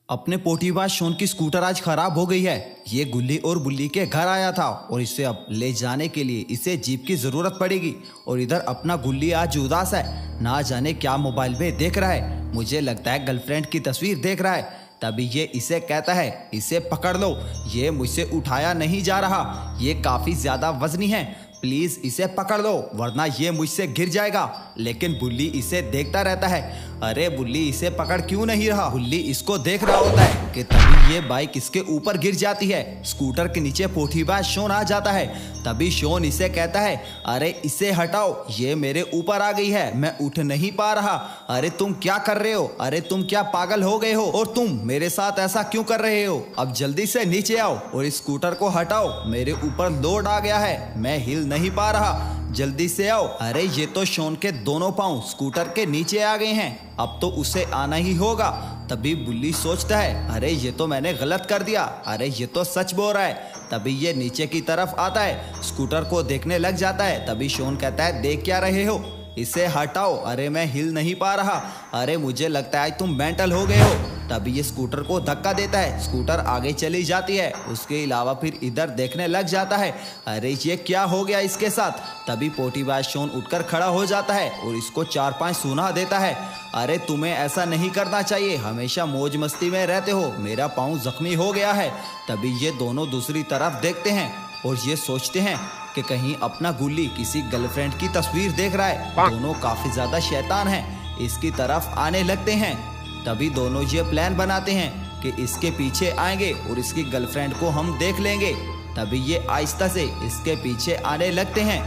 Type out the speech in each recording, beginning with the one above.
अपने पोटीबाज शोन की स्कूटर आज खराब हो गई है। ये गुल्ली और बुल्ली के घर आया था और इसे अब ले जाने के लिए इसे जीप की जरूरत पड़ेगी। और इधर अपना गुल्ली आज उदास है, ना जाने क्या मोबाइल में देख रहा है। मुझे लगता है गर्लफ्रेंड की तस्वीर देख रहा है। तभी ये इसे कहता है, इसे पकड़ लो, ये मुझसे उठाया नहीं जा रहा, ये काफी ज्यादा वजनी है, प्लीज इसे पकड़ लो वरना ये मुझसे गिर जाएगा। लेकिन बुल्ली इसे देखता रहता है। अरे बुल्ली इसे पकड़ क्यों नहीं रहा। बुल्ली इसको देख रहा होता है कि तभी ये बाइक इसके ऊपर गिर जाती है। स्कूटर के नीचे पोठीबाज शोन आ जाता है। तभी शोन इसे कहता है, अरे इसे हटाओ, ये मेरे ऊपर आ गई है, मैं उठ नहीं पा रहा। अरे तुम क्या कर रहे हो, अरे तुम क्या पागल हो गए हो, और तुम मेरे साथ ऐसा क्यों कर रहे हो। अब जल्दी से नीचे आओ और इस स्कूटर को हटाओ, मेरे ऊपर लोड आ गया है, मैं हिल नहीं पा रहा, जल्दी से आओ। अरे ये तो शोन के दोनों पांव स्कूटर के नीचे आ गए हैं, अब तो उसे आना ही होगा। तभी बुल्ली सोचता है, अरे ये तो मैंने गलत कर दिया, अरे ये तो सच बोल रहा है। तभी ये नीचे की तरफ आता है, स्कूटर को देखने लग जाता है। तभी शोन कहता है, देख क्या रहे हो, इसे हटाओ, अरे मैं हिल नहीं पा रहा, अरे मुझे लगता है तुम मेंटल हो गए हो। तभी ये स्कूटर को धक्का देता है, स्कूटर आगे चली जाती है। उसके अलावा फिर इधर देखने लग जाता है, अरे ये क्या हो गया इसके साथ। तभी पोटीबाज शोन उठकर खड़ा हो जाता है और इसको 4-5 सूना देता है। अरे तुम्हें ऐसा नहीं करना चाहिए, हमेशा मौज मस्ती में रहते हो, मेरा पाँव जख्मी हो गया है। तभी ये दोनों दूसरी तरफ देखते हैं और ये सोचते हैं कि कहीं अपना गुल्ली किसी गर्लफ्रेंड की तस्वीर देख रहा है। दोनों काफी ज्यादा शैतान हैं, इसकी तरफ आने लगते हैं। तभी दोनों ये प्लान बनाते हैं कि इसके पीछे आएंगे और इसकी गर्लफ्रेंड को हम देख लेंगे। तभी ये आहिस्ता से इसके पीछे आने लगते हैं।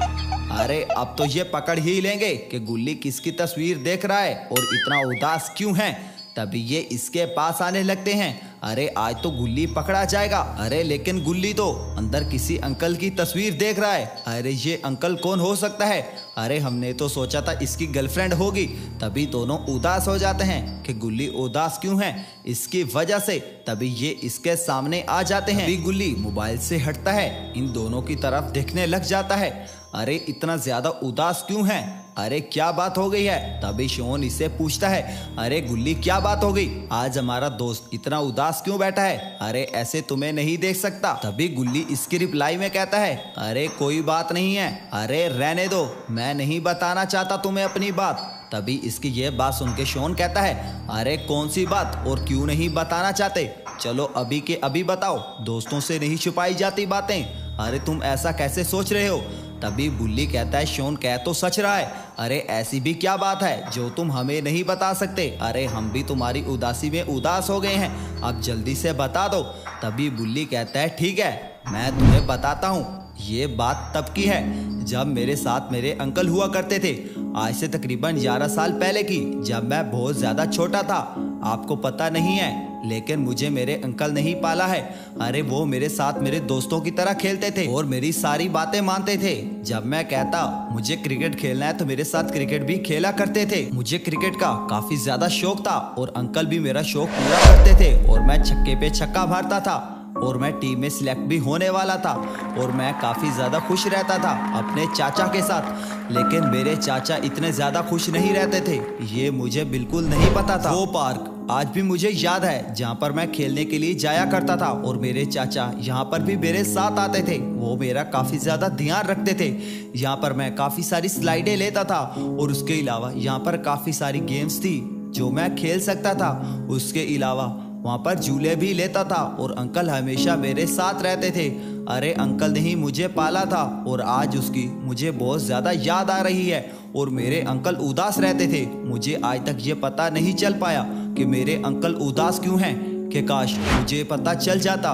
अरे अब तो ये पकड़ ही लेंगे कि गुल्ली किसकी तस्वीर देख रहा है और इतना उदास क्यों है। तभी ये इसके पास आने लगते हैं। अरे आज तो गुल्ली पकड़ा जाएगा। अरे लेकिन गुल्ली तो अंदर किसी अंकल की तस्वीर देख रहा है। अरे ये अंकल कौन हो सकता है, अरे हमने तो सोचा था इसकी गर्लफ्रेंड होगी। तभी दोनों उदास हो जाते हैं कि गुल्ली उदास क्यों है, इसकी वजह से। तभी ये इसके सामने आ जाते हैं। तभी गुल्ली मोबाइल से हटता है, इन दोनों की तरफ देखने लग जाता है। अरे इतना ज्यादा उदास क्यों है, अरे क्या बात हो गई है। तभी शोन इसे पूछता है, अरे गुल्ली क्या बात हो गई, आज हमारा दोस्त इतना उदास क्यों बैठा है, अरे ऐसे तुम्हें नहीं देख सकता। तभी गुल्ली इसकी रिप्लाई में कहता है, अरे कोई बात नहीं है, अरे रहने दो, मैं नहीं बताना चाहता तुम्हें अपनी बात। तभी इसकी यह बात सुन के शोन कहता है, अरे कौन सी बात और क्यों नहीं बताना चाहते, चलो अभी के अभी बताओ, दोस्तों से नहीं छुपाई जाती बातें, अरे तुम ऐसा कैसे सोच रहे हो। तभी बुल्ली कहता है, शोन कह तो सच रहा है, अरे ऐसी भी क्या बात है जो तुम हमें नहीं बता सकते, अरे हम भी तुम्हारी उदासी में उदास हो गए हैं, अब जल्दी से बता दो। तभी बुल्ली कहता है, ठीक है मैं तुम्हें बताता हूँ। ये बात तब की है जब मेरे साथ मेरे अंकल हुआ करते थे, आज से तकरीबन 11 साल पहले की, जब मैं बहुत ज्यादा छोटा था। आपको पता नहीं है लेकिन मुझे मेरे अंकल नहीं पाला है। अरे वो मेरे साथ मेरे दोस्तों की तरह खेलते थे और मेरी सारी बातें मानते थे। जब मैं कहता मुझे क्रिकेट खेलना है तो मेरे साथ क्रिकेट भी खेला करते थे। मुझे क्रिकेट का काफी ज्यादा शौक था और अंकल भी मेरा शौक पूरा करते थे और मैं छक्के पे छक्का मारता था और मैं टीम में सिलेक्ट भी होने वाला था और मैं काफी ज्यादा खुश रहता था अपने चाचा के साथ। लेकिन मेरे चाचा इतने ज्यादा खुश नहीं रहते थे, ये मुझे बिल्कुल नहीं पता था। वो पार्क आज भी मुझे याद है जहाँ पर मैं खेलने के लिए जाया करता था और मेरे चाचा यहाँ पर भी मेरे साथ आते थे। वो मेरा काफी ज्यादा ध्यान रखते थे। यहाँ पर मैं काफी सारी स्लाइडें लेता था और उसके अलावा यहाँ पर काफी सारी गेम्स थी जो मैं खेल सकता था। उसके अलावा वहाँ पर झूले भी लेता था और अंकल हमेशा मेरे साथ रहते थे। अरे अंकल ने ही मुझे पाला था और आज उसकी मुझे बहुत ज़्यादा याद आ रही है और मेरे अंकल उदास रहते थे। मुझे आज तक ये पता नहीं चल पाया कि मेरे अंकल उदास क्यों हैं, कि काश मुझे पता चल जाता।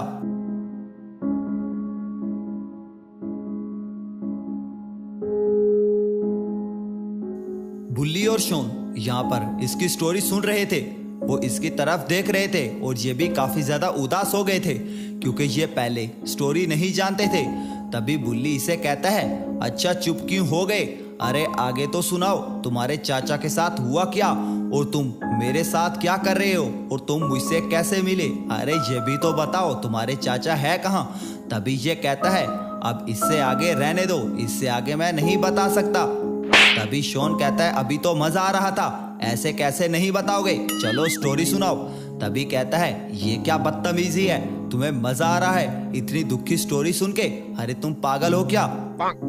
बुल्ली और शोन यहाँ पर इसकी स्टोरी सुन रहे थे, वो इसकी तरफ देख रहे थे और ये भी काफी ज्यादा उदास हो गए थे क्योंकि ये पहले स्टोरी नहीं जानते थे। तभी बुल्ली इसे कहता है, अच्छा चुप क्यों हो गए, अरे आगे तो सुनाओ, तुम्हारे चाचा के साथ हुआ क्या और तुम मेरे साथ क्या कर रहे हो और तुम मुझसे कैसे मिले, अरे ये भी तो बताओ, तुम्हारे चाचा है कहाँ। तभी ये कहता है, अब इससे आगे रहने दो, इससे आगे मैं नहीं बता सकता। तभी शोन कहता है, अभी तो मजा आ रहा था, ऐसे कैसे नहीं बताओगे, चलो स्टोरी सुनाओ। तभी कहता है ये क्या बदतमीजी है, तुम्हें मजा आ रहा है इतनी दुखी स्टोरी सुन के? अरे तुम पागल हो क्या?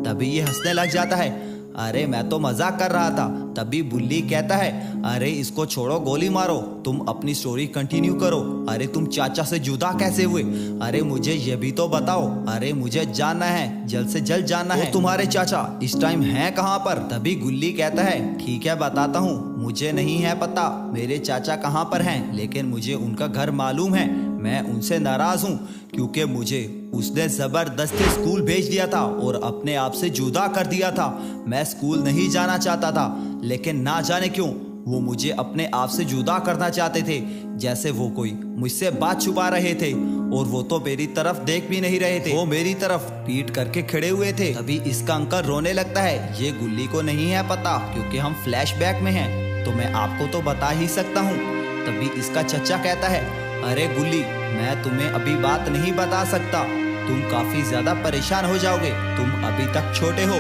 तभी ये हंसने लग जाता है। अरे मैं तो मजाक कर रहा था। तभी बुल्ली कहता है अरे इसको छोड़ो, गोली मारो, तुम अपनी स्टोरी कंटिन्यू करो। अरे तुम चाचा से जुदा कैसे हुए? अरे मुझे ये भी तो बताओ। अरे मुझे जानना है, जल्द से जल्द जानना है। तुम्हारे चाचा इस टाइम हैं कहाँ पर? तभी गुल्ली कहता है ठीक है बताता हूँ, मुझे नहीं है पता मेरे चाचा कहाँ पर हैं, लेकिन मुझे उनका घर मालूम है। मैं उनसे नाराज हूँ क्योंकि मुझे उसने जबरदस्ती स्कूल भेज दिया था और अपने आप से जुदा कर दिया था। मैं स्कूल नहीं जाना चाहता था, लेकिन ना जाने क्यों वो मुझे अपने आप से जुदा करना चाहते थे, जैसे वो कोई मुझसे बात छुपा रहे थे। और वो तो मेरी तरफ देख भी नहीं रहे थे, वो मेरी तरफ पीट करके खड़े हुए थे। तभी इसका अंकल रोने लगता है। ये गुल्ली को नहीं है पता क्योंकि हम फ्लैशबैक में हैं, तो मैं आपको तो बता ही सकता हूँ। तभी इसका चचा कहता है अरे गुल्ली, मैं तुम्हें अभी बात नहीं बता सकता, तुम काफी ज्यादा परेशान हो जाओगे, तुम अभी तक छोटे हो,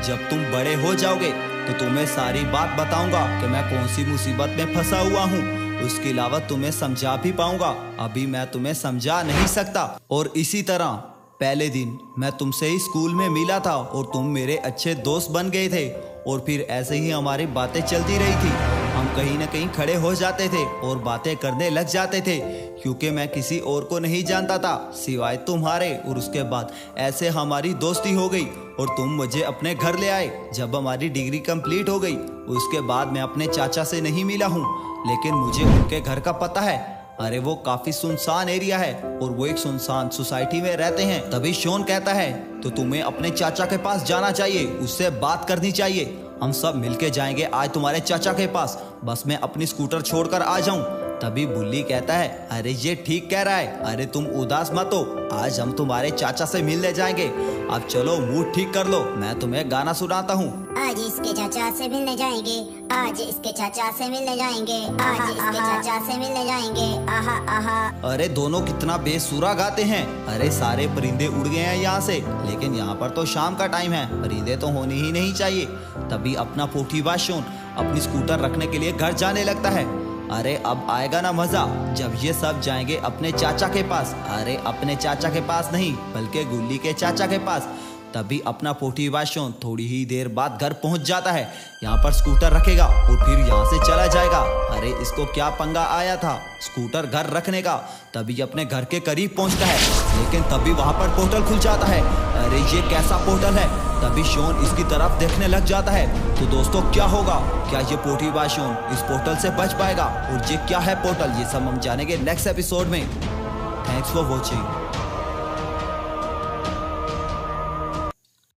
जब तुम बड़े हो जाओगे तो तुम्हें सारी बात बताऊंगा कि मैं कौन सी मुसीबत में फंसा हुआ हूँ। उसके अलावा तुम्हें समझा भी पाऊंगा, अभी मैं तुम्हें समझा नहीं सकता। और इसी तरह पहले दिन मैं तुमसे ही स्कूल में मिला था और तुम मेरे अच्छे दोस्त बन गए थे, और फिर ऐसे ही हमारी बातें चलती रही थी। हम कहीं ना कहीं खड़े हो जाते थे और बातें करने लग जाते थे, क्योंकि मैं किसी और को नहीं जानता था सिवाय तुम्हारे। और उसके बाद ऐसे हमारी दोस्ती हो गई और तुम मुझे अपने घर ले आए जब हमारी डिग्री कंप्लीट हो गई। उसके बाद मैं अपने चाचा से नहीं मिला हूँ, लेकिन मुझे उनके घर का पता है। अरे वो काफी सुनसान एरिया है और वो एक सुनसान सोसाइटी में रहते हैं। तभी शोन कहता है तो तुम्हें अपने चाचा के पास जाना चाहिए, उससे बात करनी चाहिए। हम सब मिलके जाएंगे आज तुम्हारे चाचा के पास, बस मैं अपनी स्कूटर छोड़कर आ जाऊं। तभी बुल्ली कहता है अरे ये ठीक कह रहा है, अरे तुम उदास मत हो, आज हम तुम्हारे चाचा से मिलने जाएंगे। अब चलो मूड ठीक कर लो, मैं तुम्हें गाना सुनाता हूँ। आज इसके चाचा से मिलने जाएंगे, आज इसके चाचा से मिलने जाएंगे, आज इसके चाचा से मिलने जाएंगे, आहा आहा। अरे दोनों कितना बेसुरा गाते हैं। अरे सारे परिंदे उड़ गए हैं यहाँ से, लेकिन यहाँ पर तो शाम का टाइम है, परिंदे तो होने ही नहीं चाहिए। तभी अपना पोठीबाज शोन अपनी स्कूटर रखने के लिए घर जाने लगता है। अरे अब आएगा ना मजा जब ये सब जाएंगे अपने चाचा के पास। अरे अपने चाचा के पास नहीं, बल्कि गुल्ली के चाचा के पास। तभी अपना पोठीबाज शोन थोड़ी ही देर बाद घर पहुंच जाता है। यहाँ पर स्कूटर रखेगा और फिर यहाँ से चला जाएगा। अरे इसको क्या पंगा आया था स्कूटर घर रखने का। तभी अपने घर के करीब पहुंचता है, लेकिन तभी वहां पर पोर्टल खुल जाता है। अरे ये कैसा पोर्टल है? तभी शोन इसकी तरफ देखने लग जाता है। तो दोस्तों क्या होगा, क्या ये पोठीबाज शोन इस पोर्टल से बच पाएगा? और ये क्या है पोर्टल, ये सब हम जानेंगे नेक्स्ट एपिसोड में। Thanks for watching.